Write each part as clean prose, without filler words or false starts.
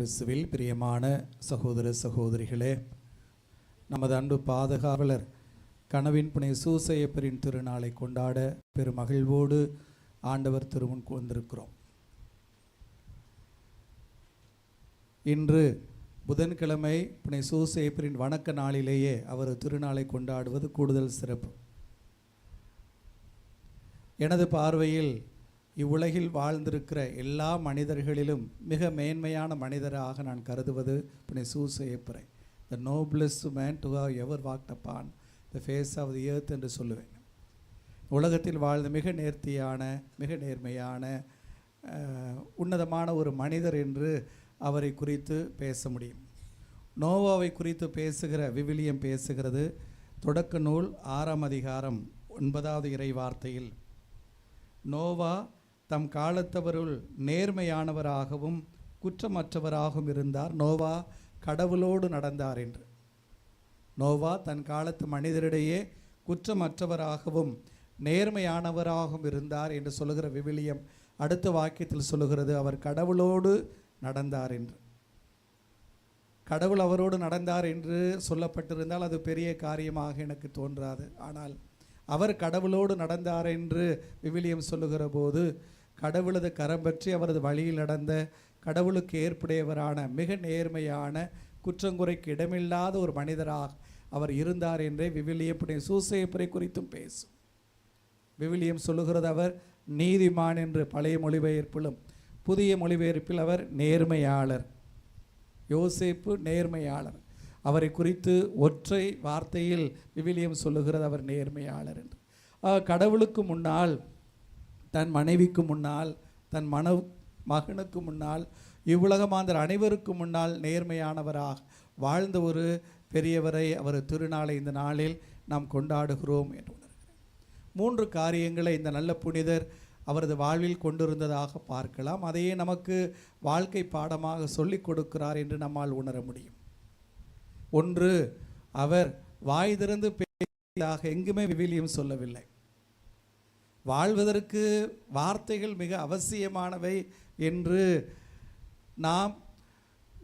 கிறிஸ்துவில் பிரியமான சகோதர சகோதரிகளே, நமது அன்பு பாதுகாவலர் கனவின் புனித சூசையப்பரின் திருநாளை கொண்டாட பெருமகிழ்வோடு ஆண்டவர் திருமுன் வந்திருக்கிறோம். இன்று புதன்கிழமை புனித சூசையப்பரின் வணக்க நாளிலேயே அவர் திருநாளை கொண்டாடுவது கூடுதல் சிறப்பு. எனது பார்வையில் இவ்வுலகில் வாழ்ந்திருக்கிற எல்லா மனிதர்களிலும் மிக மேன்மையான மனிதராக நான் கருதுவது புனித சூசையப்பரை. The noblest man to have ever walked upon the face of the earth என்று சொல்லுவேன். உலகத்தில் வாழ்ந்த மிக நேர்த்தியான, மிக நேர்மையான, உன்னதமான ஒரு மனிதர் என்று அவரை குறித்து பேச முடியும். நோவாவை குறித்து பேசுகிற விவிலியம் பேசுகிறது. தொடக்க நூல் 6ஆம் அதிகாரம் 9வது இறை வார்த்தையில், நோவா தம் காலத்தவருள் நேர்மையானவராகவும் குற்றமற்றவராகவும் இருந்தார். நோவா கடவுளோடு நடந்தார் என்று. நோவா தன் காலத்து மனிதரிடையே குற்றமற்றவராகவும் நேர்மையானவராகவும் இருந்தார் என்று சொல்லுகிற விவிலியம் அடுத்த வாக்கியத்தில் சொல்லுகிறது, அவர் கடவுளோடு நடந்தார் என்று. கடவுள் அவரோடு நடந்தார் என்று சொல்லப்பட்டிருந்தால் அது பெரிய காரியமாக எனக்கு தோன்றாது. ஆனால் அவர் கடவுளோடு நடந்தார் என்று விவிலியம் சொல்லுகிற போது, கடவுளது கரம் பற்றி அவரது வழியில் நடந்த, கடவுளுக்கு ஏற்புடையவரான, மிக நேர்மையான, குற்றங்குறைக்கு இடமில்லாத ஒரு மனிதராக அவர் இருந்தார் என்றே விவிலியம் புனித சூசையப்பரை குறித்தும் பேசும். விவிலியம் சொல்லுகிறது அவர் நீதிமான் என்று. பழைய மொழிபெயர்ப்பிலும் புதிய மொழிபெயர்ப்பில் அவர் நேர்மையாளர். யோசேப்பு நேர்மையாளர். அவரை குறித்து ஒற்றை வார்த்தையில் விவிலியம் சொல்லுகிறது அவர் நேர்மையாளர் என்று. கடவுளுக்கு முன்னால், தன் மனைவிக்கு முன்னால், தன் மகனுக்கு முன்னால், இவ்வுலக மாந்தர் அனைவருக்கு முன்னால் நேர்மையானவராக வாழ்ந்த ஒரு பெரியவரை அவர் திருநாளை இந்த நாளில் நாம் கொண்டாடுகிறோம் என்று உணர்கிறேன். 3 காரியங்களை இந்த நல்ல புனிதர் அவரது வாழ்வில் கொண்டிருந்ததாக பார்க்கலாம். அதையே நமக்கு வாழ்க்கை பாடமாக சொல்லிக் கொடுக்கிறார் என்று நம்மால் உணர முடியும். 1, அவர் வாய் திறந்து பேசியதாக எங்குமே விவிலியம் சொல்லவில்லை. வாழ்வதற்கு வார்த்தைகள் மிக அவசியமானவை என்று நாம்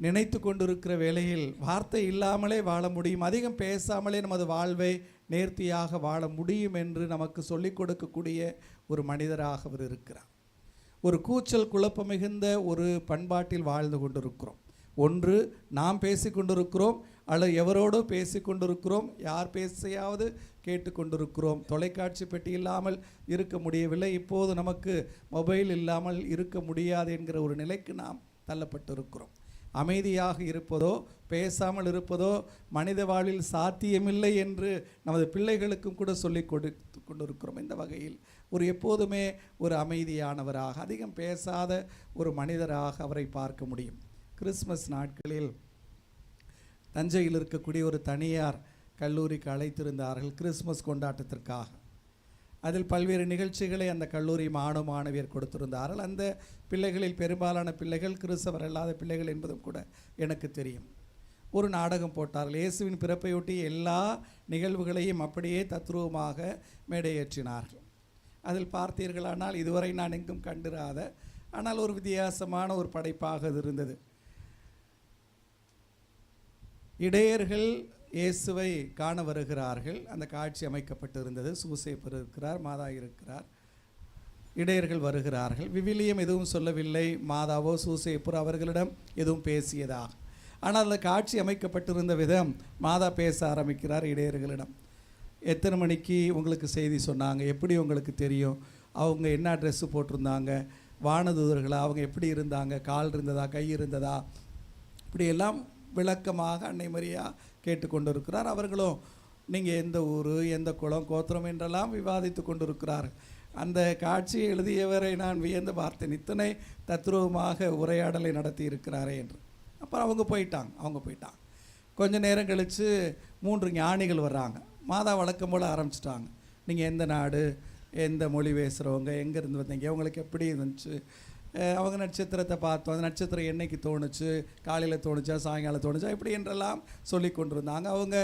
நினைத்து கொண்டிருக்கிற வேளையில் வார்த்தை இல்லாமலே வாழ முடியும், அதிகம் பேசாமலே நமது வாழ்வை நேர்த்தியாக வாழ முடியும் என்று நமக்கு சொல்லிக் கொடுக்கக்கூடிய ஒரு மனிதராக அவர் இருக்கிறார். ஒரு கூச்சல் குழப்பம் மிகுந்த ஒரு பண்பாட்டில் வாழ்ந்து கொண்டிருக்கிறோம். ஒன்று நாம் பேசிக்கொண்டிருக்கிறோம், அல்லது எவரோடோ பேசிக்கொண்டிருக்கிறோம், யார் பேசையாவது கேட்டுக்கொண்டிருக்கிறோம். தொலைக்காட்சி பெட்டி இல்லாமல் இருக்க முடியவில்லை, இப்போது நமக்கு மொபைல் இல்லாமல் இருக்க முடியாது என்கிற ஒரு நிலைக்கு நாம் தள்ளப்பட்டிருக்கிறோம். அமைதியாக இருப்பதோ பேசாமல் இருப்பதோ மனித வாழ்வில் சாத்தியமில்லை என்று நமது பிள்ளைகளுக்கும் கூட சொல்லிக் கொடுத்து கொண்டிருக்கிறோம். இந்த வகையில் எப்போதுமே ஒரு அமைதியானவராக, அதிகம் பேசாத ஒரு மனிதராக அவரை பார்க்க முடியும். கிறிஸ்மஸ் நாட்களில் தஞ்சையில் இருக்கக்கூடிய ஒரு தனியார் கல்லூரிக்கு அழைத்திருந்தார்கள் கிறிஸ்மஸ் கொண்டாட்டத்திற்காக. அதில் பல்வேறு நிகழ்ச்சிகளை அந்த கல்லூரி மாணவியர் கொடுத்திருந்தார்கள். அந்த பிள்ளைகளில் பெரும்பாலான பிள்ளைகள் கிறிஸ்தவர் அல்லாத பிள்ளைகள் என்பதும் கூட எனக்கு தெரியும். ஒரு நாடகம் போட்டார்கள். இயேசுவின் பிறப்பையொட்டி எல்லா நிகழ்வுகளையும் அப்படியே தத்ரூபமாக மேடையேற்றினார்கள். அதில் பார்த்தீர்களானால் இதுவரை நான் எங்கும் கண்டிராத, ஆனால் ஒரு வித்தியாசமான ஒரு படைப்பாக அது இருந்தது. இடையர்கள் இயேசுவை காண வருகிறார்கள். அந்த காட்சி அமைக்கப்பட்டிருந்தது. சூசையப்பர் இருக்கிறார், மாதா இருக்கிறார், இடையர்கள் வருகிறார்கள். விவிலியம் எதுவும் சொல்லவில்லை, மாதாவோ சூசையப்பர் அவர்களிடம் எதுவும் பேசியதாக. ஆனால் அந்த காட்சி அமைக்கப்பட்டிருந்த விதம், மாதா பேச ஆரம்பிக்கிறார் இடையர்களிடம். எத்தனை மணிக்கு உங்களுக்கு செய்தி சொன்னாங்க, எப்படி உங்களுக்கு தெரியும், அவங்க என்ன ட்ரெஸ்ஸு போட்டிருந்தாங்க, வானதூதர்களா, அவங்க எப்படி இருந்தாங்க, கால் இருந்ததா, கை இருந்ததா, இப்படியெல்லாம் விளக்கமாக அன்னை மரியா கேட்டுக்கொண்டிருக்கிறார். அவர்களும் நீங்கள் எந்த ஊர், எந்த குளம், கோத்திரம் என்றெல்லாம் விவாதித்து கொண்டிருக்கிறார். அந்த காட்சியை எழுதியவரை நான் வியந்து பார்த்தேன், இத்தனை தத்ரூபமாக உரையாடலை நடத்தி இருக்கிறாரே என்று. அப்புறம் அவங்க போயிட்டாங்க. கொஞ்சம் நேரம் கழித்து 3 ஞானிகள் வர்றாங்க. மாதா வழக்கம் போல் ஆரம்பிச்சிட்டாங்க. நீங்கள் எந்த நாடு, எந்த மொழி பேசுகிறவங்க, எங்கேருந்து வந்தீங்க, உங்களுக்கு எப்படி இருந்துச்சு, அவங்க நட்சத்திரத்தை பார்த்தோம், அந்த நட்சத்திரம் என்னைக்கு தோணுச்சு, காலையில் தோணுச்சா சாயங்காலம் தோணுச்சா, இப்படி என்றெல்லாம் சொல்லி கொண்டிருந்தாங்க. அவங்க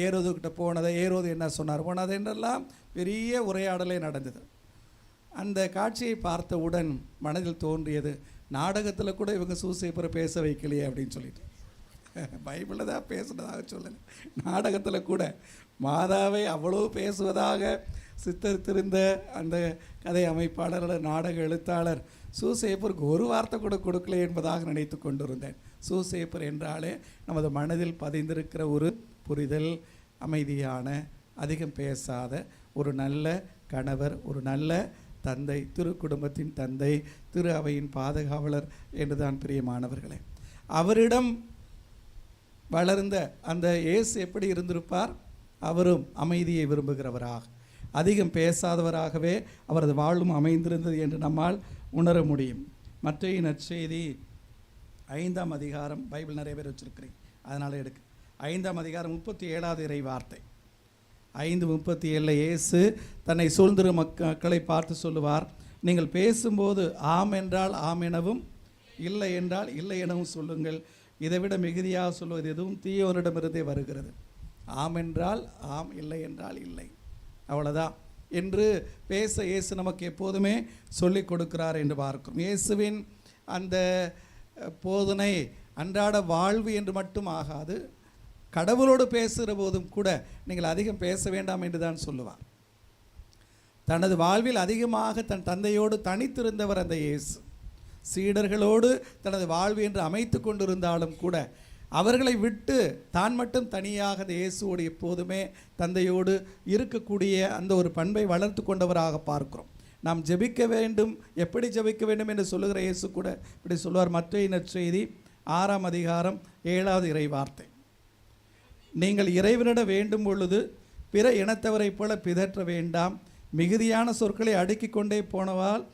ஏரோதுக்கிட்ட போனதை, ஏரோது என்ன சொன்னார் போனது என்றெல்லாம் பெரிய உரையாடலே நடந்தது. அந்த காட்சியை பார்த்தவுடன் மனதில் தோன்றியது, நாடகத்தில் கூட இவங்க சூசேப்பரை பேச வைக்கலையே அப்படின்னு சொல்லிட்டு, பைபிளில் தான் பேசுனதாக சொல்லலை, நாடகத்தில் கூட மாதாவை அவ்வளோ பேசுவதாக சித்தரித்திருந்த அந்த கதை அமைப்பாளர், நாடக எழுத்தாளர் சூசேப்பருக்கு ஒரு வார்த்தை கூட கொடுக்கல என்பதாக நினைத்து கொண்டிருந்தேன். சூசேப்பர் என்றாலே நமது மனதில் பதிந்திருக்கிற ஒரு புரிதல், அமைதியான, அதிகம் பேசாத ஒரு நல்ல கணவர், ஒரு நல்ல தந்தை, திரு குடும்பத்தின் தந்தை, திரு அவையின் பாதுகாவலர் என்றுதான் பிரியமானவர்களே. அவரிடம் வளர்ந்த அந்த இயேசு எப்படி இருந்திருப்பார்? அவரும் அமைதியை விரும்புகிறவராக, அதிகம் பேசாதவராகவே அவரது வாழ்வும் அமைந்திருந்தது என்று நம்மால் உணர முடியும். மத்தேயு நற்செய்தி 5ஆம் அதிகாரம், பைபிள் நிறைய பேர் வச்சுருக்கிறீங்க அதனால் எடுக்கு, 5ஆம் அதிகாரம் 37வது இறை வார்த்தை. 5:37 இயேசு தன்னை சூழ்ந்திரு மக்களை பார்த்து சொல்லுவார், நீங்கள் பேசும்போது ஆம் என்றால் ஆம் எனவும், இல்லை என்றால் இல்லை எனவும் சொல்லுங்கள். இதைவிட மிகுதியாக சொல்வது எதுவும் தீயோரிடமிருந்தே வருகிறது. ஆம் என்றால் ஆம், இல்லை என்றால் இல்லை, அவ்வளோதான் என்று பேச இயேசு நமக்கு எப்போதுமே சொல்லிக் கொடுக்கிறார் என்று பார்க்கிறோம். இயேசுவின் அந்த போதனை அன்றாட வாழ்வு என்று மட்டும் ஆகாது, கடவுளோடு பேசுகிற போதும் கூட நீங்கள் அதிகம் பேச வேண்டாம் என்று தான் சொல்லுவார். தனது வாழ்வில் அதிகமாக தன் தந்தையோடு தனித்திருந்தவர் அந்த இயேசு. சீடர்களோடு தனது வாழ்வு என்று அமைத்து கொண்டிருந்தாலும் கூட அவர்களை விட்டு தான் மட்டும் தனியாக அந்த இயேசுவோடு எப்போதுமே தந்தையோடு இருக்கக்கூடிய அந்த ஒரு பண்பை வளர்த்து கொண்டவராக பார்க்கிறோம். நாம் ஜெபிக்க வேண்டும், எப்படி ஜெபிக்க வேண்டும் என்று சொல்லுகிற இயேசு கூட இப்படி சொல்வார். மத்தேயு நற்செய்தி 6ஆம் அதிகாரம் 7வது இறை வார்த்தை, நீங்கள் இறைவனிடம் வேண்டும் பொழுது பிற இனத்தவரைப் போல பிதற்ற வேண்டாம், மிகுதியான சொற்களை அடுக்கிக் கொண்டே போனவால்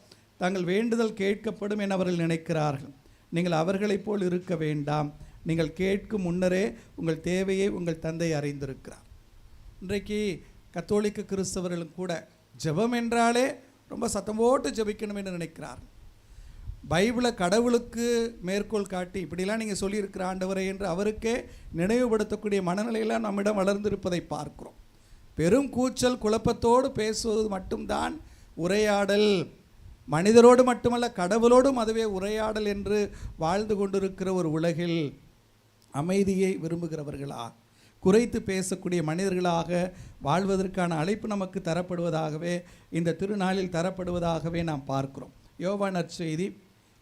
தங்கள் வேண்டுதல் கேட்கப்படும் என அவர்கள் நினைக்கிறார்கள். நீங்கள் அவர்களைப் போல் இருக்க வேண்டாம், நீங்கள் கேட்கும் முன்னரே உங்கள் தேவையை உங்கள் தந்தை அறிந்திருக்கிறார். இன்றைக்கு கத்தோலிக்க கிறிஸ்தவர்களும் கூட ஜெபம் என்றாலே ரொம்ப சத்தம் போட்டு ஜெபிக்கணும் என்று நினைக்கிறார். பைபிளை கடவுளுக்கு மேற்கோள் காட்டி இப்படிலாம் நீங்கள் சொல்லியிருக்கிற ஆண்டவரை என்று அவருக்கே நினைவுபடுத்தக்கூடிய மனநிலையெல்லாம் நம்மிடம் வளர்ந்திருப்பதை பார்க்கிறோம். பெரும் கூச்சல் குழப்பத்தோடு பேசுவது மட்டும்தான் உரையாடல். மனிதரோடு மட்டுமல்ல, கடவுளோடும் அதுவே உரையாடல் என்று வாழ்ந்து கொண்டிருக்கிற ஒரு உலகில் அமைதியை விரும்புகிறவர்களாக, குறைத்து பேசக்கூடிய மனிதர்களாக வாழ்வதற்கான அழைப்பு நமக்கு தரப்படுவதாகவே, இந்த திருநாளில் தரப்படுவதாகவே நாம் பார்க்கிறோம். யோவான் நற்செய்தி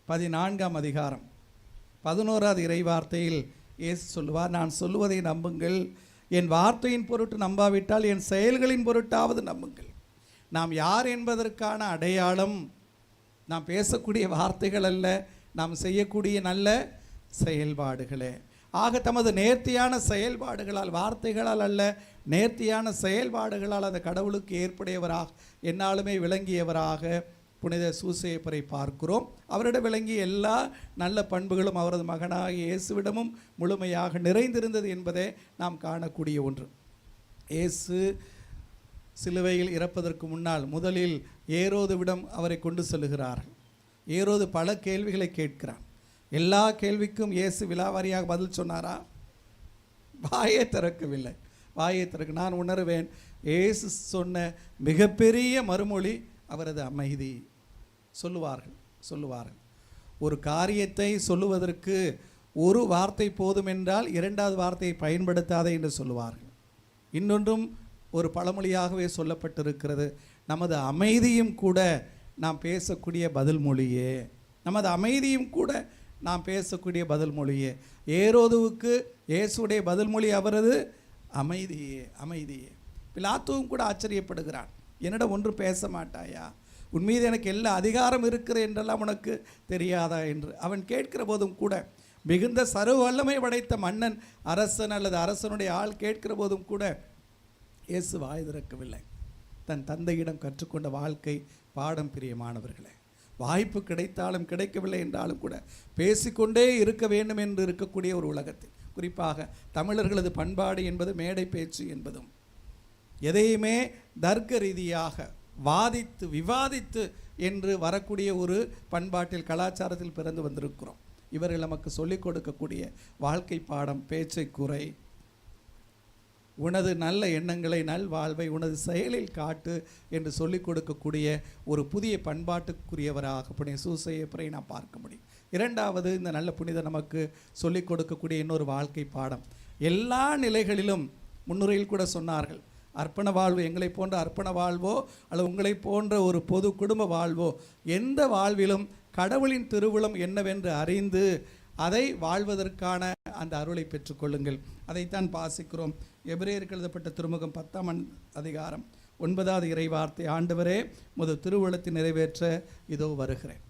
14ஆம் அதிகாரம் 11வது இறை வார்த்தையில் இயேசு சொல்லுவார், நான் சொல்லுவதை நம்புங்கள், என் வார்த்தையின் பொருட்டு நம்பாவிட்டால் என் செயல்களின் பொருட்டாவது நம்புங்கள். நாம் யார் என்பதற்கான அடையாளம் நாம் பேசக்கூடிய வார்த்தைகள் அல்ல, நாம் செய்யக்கூடிய நல்ல செயல்பாடுகளே. ஆக தமது நேர்த்தியான செயல்பாடுகளால், வார்த்தைகளால் அல்ல, நேர்த்தியான செயல்பாடுகளால் அந்த கடவுளுக்கு ஏற்புடையவராக, என்னாலுமே விளங்கியவராக புனித சூசேப்பரை பார்க்கிறோம். அவரிடம் விளங்கிய எல்லா நல்ல பண்புகளும் அவரது மகனாகிய இயேசுவிடமும் முழுமையாக நிறைந்திருந்தது என்பதே நாம் காணக்கூடிய ஒன்று. இயேசு சிலுவையில் இறப்பதற்கு முன்னால் முதலில் ஏரோதுவிடம் அவரை கொண்டு செல்லுகிறார்கள். ஏரோது பல கேள்விகளை கேட்கிறான். எல்லா கேள்விக்கும் இயேசு விலாவாரியாக பதில் சொன்னாரா? வாயே திறக்கவில்லை. வாயை திறக்க நான் உணர்வேன், இயேசு சொன்ன மிகப்பெரிய மறுமொழி அவரது அமைதி. சொல்லுவார்கள் ஒரு காரியத்தை சொல்லுவதற்கு ஒரு வார்த்தை போதும் என்றால் இரண்டாவது வார்த்தையை பயன்படுத்தாதே என்று சொல்லுவார்கள். இன்னொன்றும் ஒரு பழமொழியாகவே சொல்லப்பட்டிருக்கிறது, நமது அமைதியும் கூட நாம் பேசக்கூடிய பதில் மொழியே. நமது அமைதியும் கூட நாம் பேசக்கூடிய பதில் மொழியே. ஏரோதுவுக்கு இயேசுடைய பதில் மொழி அவரது அமைதியே, அமைதியே. பிலாத்துவும் கூட ஆச்சரியப்படுகிறான், என்னிடம் ஒன்று பேச மாட்டாயா? உன் மீது எனக்கு எல்லா அதிகாரம் இருக்கிற என்றெல்லாம் உனக்கு தெரியாதா என்று அவன் கேட்கிற போதும் கூட, மிகுந்த சர்வ வல்லமை படைத்த மன்னன், அரசன் அல்லது அரசனுடைய ஆள் கேட்கிற போதும் கூட இயேசு வாய் திறக்கவில்லை. தன் தந்தையிடம் கற்றுக்கொண்ட வாழ்க்கை பாடம் பிரியமானவர்களே. வாய்ப்பு கிடைத்தாலும் கிடைக்கவில்லை என்றாலும் கூட பேசிக்கொண்டே இருக்க வேண்டும் என்று இருக்கக்கூடிய ஒரு உலகத்தில், குறிப்பாக தமிழர்களது பண்பாடு என்பது மேடை பேச்சு என்பதும், எதையுமே தர்க்க ரீதியாக வாதித்து விவாதித்து என்று வரக்கூடிய ஒரு பண்பாட்டில், கலாச்சாரத்தில் பிறந்து வந்திருக்கிறோம். இவர்கள் நமக்கு சொல்லிக் கொடுக்கக்கூடிய வாழ்க்கை பாடம் பேச்சை குறை, உனது நல்ல எண்ணங்களை, நல்வாழ்வை உனது செயலில் காட்டு என்று சொல்லிக் கொடுக்கக்கூடிய ஒரு புதிய பண்பாட்டுக்குரியவராக புனித சூசையப்பரை நாம் பார்க்க முடியும். இரண்டாவது, இந்த நல்ல புனிதர் நமக்கு சொல்லிக் கொடுக்கக்கூடிய இன்னொரு வாழ்க்கை பாடம். எல்லா நிலைகளிலும் முன்னுரையில் கூட சொன்னார்கள், அர்ப்பண வாழ்வு எங்களை போன்ற அர்ப்பண வாழ்வோ அல்லது உங்களை போன்ற ஒரு பொது குடும்ப வாழ்வோ, எந்த வாழ்விலும் கடவுளின் திருவுளம் என்னவென்று அறிந்து அதை வாழ்வதற்கான அந்த அருளை பெற்றுக்கொள்ளுங்கள். அதைத்தான் வாசிக்கிறோம். எபிரேயருக்கு எழுதப்பட்ட திருமுகம் 10ஆம் அதிகாரம் 9வது இறைவார்த்தை, ஆண்டவரே உமது திருவுளத்தை நிறைவேற்ற இதோ வருகிறேன்.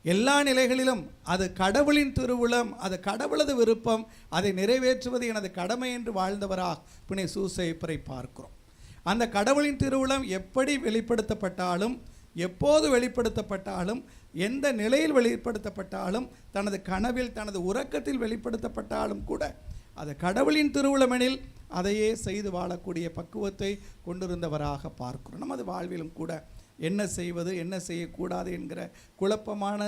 எல்லா நிலைகளிலும் அது கடவுளின் திருவுளம், அது கடவுளது விருப்பம், அதை நிறைவேற்றுவது எனது கடமை என்று வாழ்ந்தவராக புனித சூசையப்பரை பார்க்கிறோம். அந்த கடவுளின் திருவுளம் எப்படி வெளிப்படுத்தப்பட்டாலும், எப்போது வெளிப்படுத்தப்பட்டாலும், எந்த நிலையில் வெளிப்படுத்தப்பட்டாலும், தனது கனவில் தனது உறக்கத்தில் வெளிப்படுத்தப்பட்டாலும் கூட அது கடவுளின் திருவுளமெனில் அதையே செய்து வாழக்கூடிய பக்குவத்தை கொண்டிருந்தவராக பார்க்கிறோம். நமது வாழ்விலும் கூட என்ன செய்வது என்ன செய்யக்கூடாது என்கிற குழப்பமான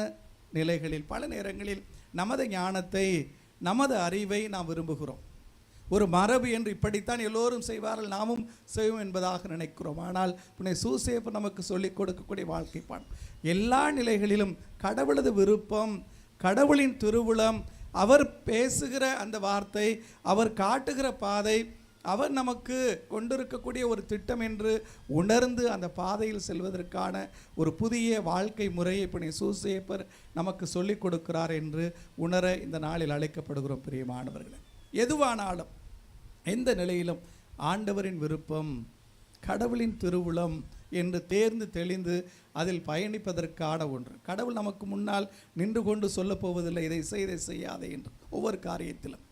நிலைகளில் பல நேரங்களில் நமது ஞானத்தை, நமது அறிவை நாம் விரும்புகிறோம். ஒரு மரபு என்று இப்படித்தான் எல்லோரும் செய்வார்கள், நாமும் செய்வோம் என்பதாக நினைக்கிறோம். ஆனால் புனித சூசையப்பர் நமக்கு சொல்லிக் கொடுக்கக்கூடிய வாழ்க்கை பாடம், எல்லா நிலைகளிலும் கடவுளது விருப்பம், கடவுளின் திருவுளம், அவர் பேசுகிற அந்த வார்த்தை, அவர் காட்டுகிற பாதை, அவர் நமக்கு கொண்டிருக்கக்கூடிய ஒரு திட்டம் என்று உணர்ந்து அந்த பாதையில் செல்வதற்கான ஒரு புதிய வாழ்க்கை முறையை புனித சூசையப்பர் நமக்கு சொல்லிக் கொடுக்கிறார் என்று உணர இந்த நாளில் அழைக்கப்படுகிறோம். பிரியமானவர்களே, எதுவானாலும் எந்த நிலையிலும் ஆண்டவரின் விருப்பம், கடவுளின் திருவுளம் என்று தேர்ந்து தெளிந்து அதில் பயணிப்பதற்கான ஒன்று. கடவுள் நமக்கு முன்னால் நின்று கொண்டு சொல்லப் போவதில்லை, இதை செய் இதை செய்யாதே என்று. ஒவ்வொரு காரியத்திலும்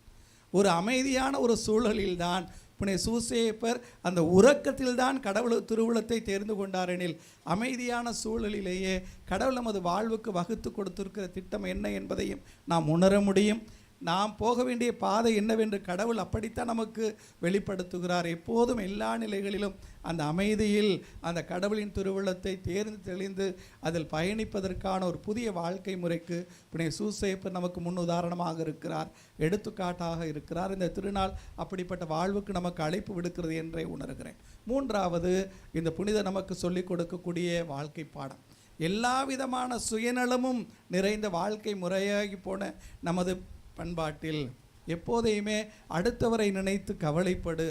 ஒரு அமைதியான ஒரு சூழலில்தான் புனித சூசையப்பர் அந்த உறக்கத்தில்தான் கடவுள் திருவுளத்தை தேர்ந்து கொண்டாரெனில், அமைதியான சூழலிலேயே கடவுள் நமது வாழ்வுக்கு வகுத்து கொடுத்திருக்கிற திட்டம் என்ன என்பதையும் நாம் உணர முடியும். நாம் போக வேண்டிய பாதை என்னவென்று கடவுள் அப்படித்தான் நமக்கு வெளிப்படுத்துகிறார். எப்போதும் எல்லா நிலைகளிலும் அந்த அமைதியில் அந்த கடவுளின் திருவுளத்தை தேர்ந்து தெளிந்து அதில் பயணிப்பதற்கான ஒரு புதிய வாழ்க்கை முறைக்கு புனித சூசையப்பர் நமக்கு முன் உதாரணமாக இருக்கிறார், எடுத்துக்காட்டாக இருக்கிறார். இந்த திருநாள் அப்படிப்பட்ட வாழ்வுக்கு நமக்கு அழைப்பு விடுக்கிறது என்றே உணர்கிறேன். மூன்றாவது, இந்த புனிதர் நமக்கு சொல்லிக் கொடுக்கக்கூடிய வாழ்க்கை பாடம், எல்லா விதமான சுயநலமும் நிறைந்த வாழ்க்கை முறையாகி போன நமது பண்பாட்டில் எப்போதையுமே அடுத்தவரை நினைத்து கவலைப்படு,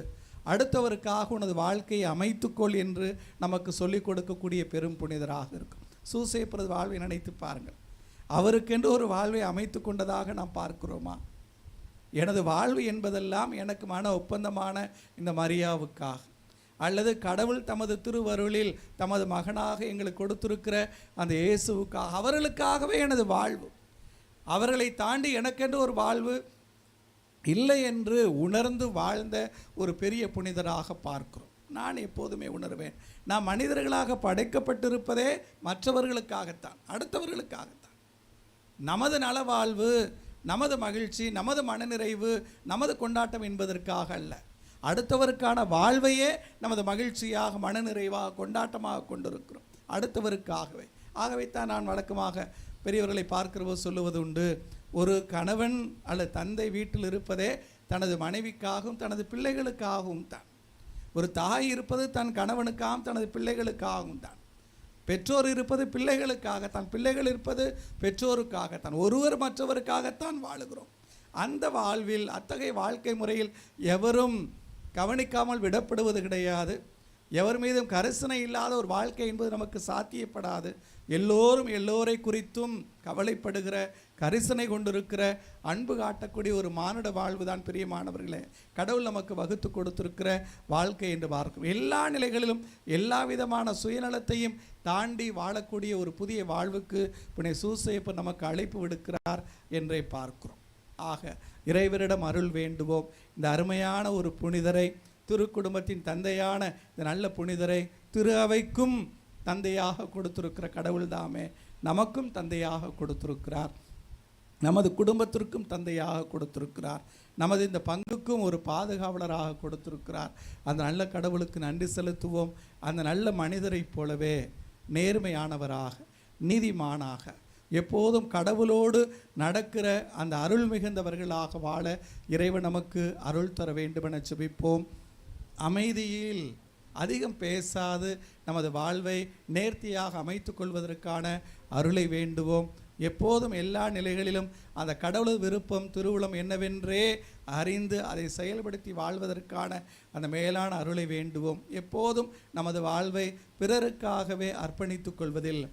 அடுத்தவருக்காக உனது வாழ்க்கையை அமைத்துக்கொள் என்று நமக்கு சொல்லிக் கொடுக்கக்கூடிய பெரும் புனிதராக இருக்கும். சூசையப்பரது வாழ்வை நினைத்து பாருங்கள். அவருக்கென்று ஒரு வாழ்வை அமைத்து கொண்டதாக நாம் பார்க்கிறோமா? எனது வாழ்வு என்பதெல்லாம் எனக்கு மன ஒப்பந்தமான இந்த மரியாவுக்காக, அல்லது கடவுள் தமது திருவருளில் தமது மகனாக எங்களுக்கு கொடுத்திருக்கிற அந்த இயேசுவுக்காக, அவர்களுக்காகவே எனது வாழ்வு, அவர்களை தாண்டி எனக்கென்று ஒரு வாழ்வு இல்லை என்று உணர்ந்து வாழ்ந்த ஒரு பெரிய புனிதராக பார்க்கிறோம். நான் எப்போதுமே உணர்வேன், நாம் மனிதர்களாக படைக்கப்பட்டிருப்பதே மற்றவர்களுக்காகத்தான், அடுத்தவர்களுக்காகத்தான். நமது நலவாழ்வு, நமது மகிழ்ச்சி, நமது மனநிறைவு, நமது கொண்டாட்டம் என்பதற்காக அல்ல, அடுத்தவருக்கான வாழ்வையே நமது மகிழ்ச்சியாக, மனநிறைவாக, கொண்டாட்டமாக கொண்டிருக்கிறோம், அடுத்தவருக்காகவே. ஆகவே தான் நான் வழக்கமாக பெரியவர்களை பார்க்கிறவோ சொல்லுவது உண்டு, ஒரு கணவன் அல்லது தந்தை வீட்டில் இருப்பதே தனது மனைவிக்காகவும் தனது பிள்ளைகளுக்காகவும் தான். ஒரு தாய் இருப்பது தன் கணவனுக்காகவும் தனது பிள்ளைகளுக்காகவும் தான். பெற்றோர் இருப்பது பிள்ளைகளுக்காகத்தான், பிள்ளைகள் இருப்பது பெற்றோருக்காகத்தான். ஒருவர் மற்றவருக்காகத்தான் வாழுகிறோம். அந்த வாழ்வில், அத்தகைய வாழ்க்கை முறையில் எவரும் கவனிக்காமல் விடப்படுவது கிடையாது. எவர் மீதும் கரிசனை இல்லாத ஒரு வாழ்க்கை என்பது நமக்கு சாத்தியப்படாது. எல்லோரும் எல்லோரை குறித்தும் கவலைப்படுகிற, கரிசனை கொண்டிருக்கிற, அன்பு காட்டக்கூடிய ஒரு மானுட வாழ்வு தான் பிரியமானவர்களே கடவுள் நமக்கு வகுத்து கொடுத்திருக்கிற வாழ்க்கை என்று பார்க்கிறோம். எல்லா நிலைகளிலும் எல்லா விதமான சுயநலத்தையும் தாண்டி வாழக்கூடிய ஒரு புதிய வாழ்வுக்கு புனித சூசையப்பர் நமக்கு அழைப்பு விடுக்கிறார் என்றே பார்க்கிறோம். ஆக இறைவரிடம் அருள் வேண்டுவோம். இந்த அருமையான ஒரு புனிதரை, திருக்குடும்பத்தின் தந்தையான இந்த நல்ல புனிதரை திரு அவைக்கும் தந்தையாக கொடுத்திருக்கிற கடவுள் தாமே நமக்கும் தந்தையாக கொடுத்திருக்கிறார், நமது குடும்பத்திற்கும் தந்தையாக கொடுத்திருக்கிறார், நமது இந்த பங்குக்கும் ஒரு பாதுகாவலராக கொடுத்திருக்கிறார். அந்த நல்ல கடவுளுக்கு நன்றி செலுத்துவோம். அந்த நல்ல மனிதரை போலவே நேர்மையானவராக, நீதிமானாக, எப்போதும் கடவுளோடு நடக்கிற அந்த அருள் மிகுந்தவர்களாக வாழ இறைவன் நமக்கு அருள் தர வேண்டும் என ஜெபிப்போம். அமைதியில் அதிகம் பேசாது நமது வாழ்வை நேர்த்தியாக அமைத்து கொள்வதற்கான அருளை வேண்டுவோம். எப்போதும் எல்லா நிலைகளிலும் அந்த கடவுளது விருப்பம் திருவுளம் என்னவென்றே அறிந்து அதை செயல்படுத்தி வாழ்வதற்கான அந்த மேலான அருளை வேண்டுவோம். எப்போதும் நமது வாழ்வை பிறருக்காகவே அர்ப்பணித்து கொள்வதில்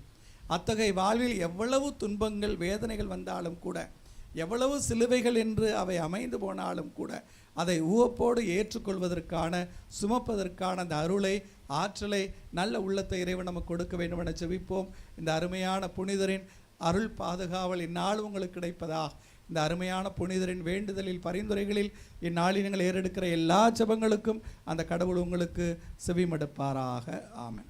அத்தகைய வாழ்வில் எவ்வளவு துன்பங்கள் வேதனைகள் வந்தாலும் கூட, எவ்வளவு சிலுவைகள் என்று அவை அமைந்து போனாலும் கூட அதை உவப்போடு ஏற்றுக்கொள்வதற்கான சுமப்பதற்கான அந்த அருளை ஆற்றலை நல்ல உள்ளத்தை இறைவன் நமக்கு கொடுக்க வேண்டும் என ஜெபிப்போம். இந்த அருமையான புனிதரின் அருள் பாதுகாவல் இந்நாள் உங்களுக்கு கிடைப்பதாக இந்த அருமையான புனிதரின் வேண்டுதலில் பரிந்துரைகளில் இந்நாளில் நீங்கள் ஏறெடுக்கிற எல்லா ஜெபங்களுக்கும் அந்த கடவுள் உங்களுக்கு செவிமடுப்பாராக. ஆமென்.